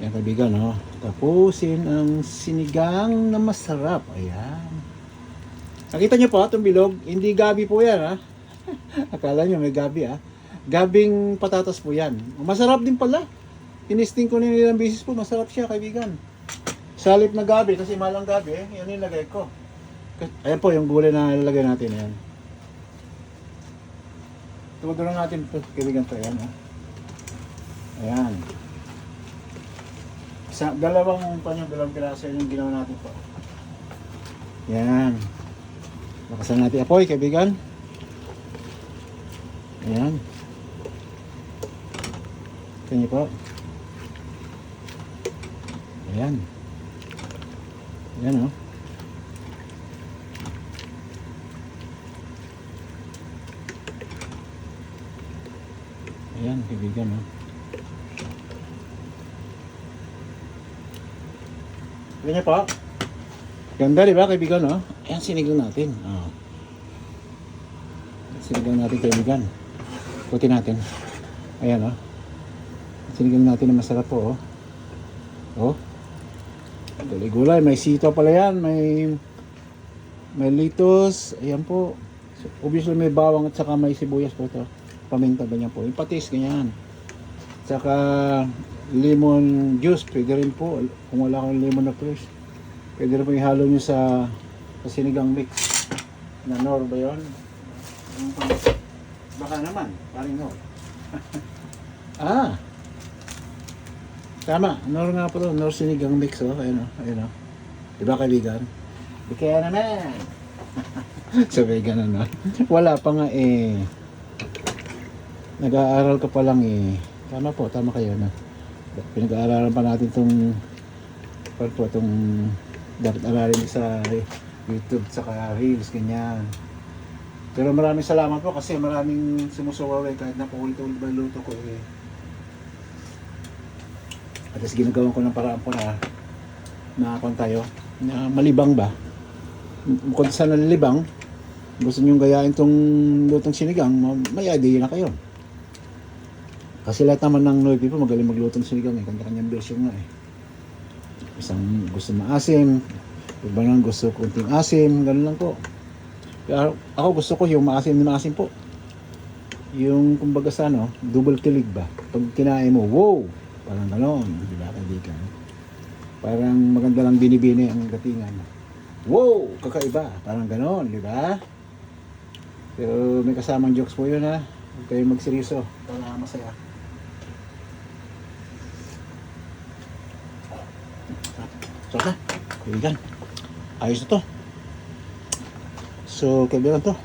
Yan kaibigan, no? Tapusin ang sinigang na masarap. Ayan. Nakita nyo po, itong bilog, hindi gabi po yan, ha? Akala nyo may gabi, ha? Gabing patatas po yan. Masarap din pala. Tinisting ko na ilang beses po, masarap siya, kaibigan. Salip na gabi, kasi malang gabi, yan yung lagay ko. Ayan po yung gulay na lalagay natin, ayan. Tudo lang natin ito, kaibigan to, ayan, ha? Ayan. Dalawang piraso yung ginawa natin po. Ayan. Lakasan natin apoy, kaibigan. Ayan. Ito po. Ayan. Ayan, o. Ayan, kaibigan, o. Ganyan po. Ganda, di ba, kaibigan, o? Ayan, sinigang natin. O. Sinigang natin, kaibigan. Puti natin. Ayan, o. Sinigang natin na masarap po, o. O. Gulay-gulay, may sito pala yan, may litos, ayan po. So, obviously may bawang at saka may sibuyas po ito. Paminta ganyan po. Yung patis ganyan. Saka lemon juice, pwede rin po. Kung wala kang lemon na fresh, pwede rin po ihalo nyo sa sinigang mix. Na Nor ba yun? Baka naman, paring Nor. Tama, Nor nga po to, Nor sinigang mix, oh, ayun, oh, ayun, oh. Diba kaibigan? Di kaya naman. Sabi ganun, no? Wala pa nga eh. Nag-aaral ka pa lang eh. Tama po, tama kayo, no? Pinag-aaralan pa natin itong dapat aralin sa YouTube, saka Reels, ganyan. Pero maraming salamat po kasi maraming sumusuwaway kahit napaulit-ulit ba luto ko eh. At least ginagawa ko ng paraan po na nakakon tayo na malibang ba. Kung sa nalilibang, gusto nyong gayain tong lutong sinigang, may idea na kayo. Kasi lahat naman ng Noy people magaling maglutong sinigang eh, kanya-kanyang version nga eh. Isang gusto maasim, iba nang gusto kunting asim, gano'n lang po. Kaya ako gusto ko yung maasim na maasim po. Yung kumbaga sa ano, double kilig ba? Pag kinain mo, wow! Parang gano'n, di ba kaibigan? Parang maganda lang binibini ang datingan. Wow! Kakaiba! Parang gano'n, di ba? Pero may kasamang jokes po yun, ha? Huwag kayong magseryoso para masaya. So, kaibigan, ayos na to. So, kaibigan to.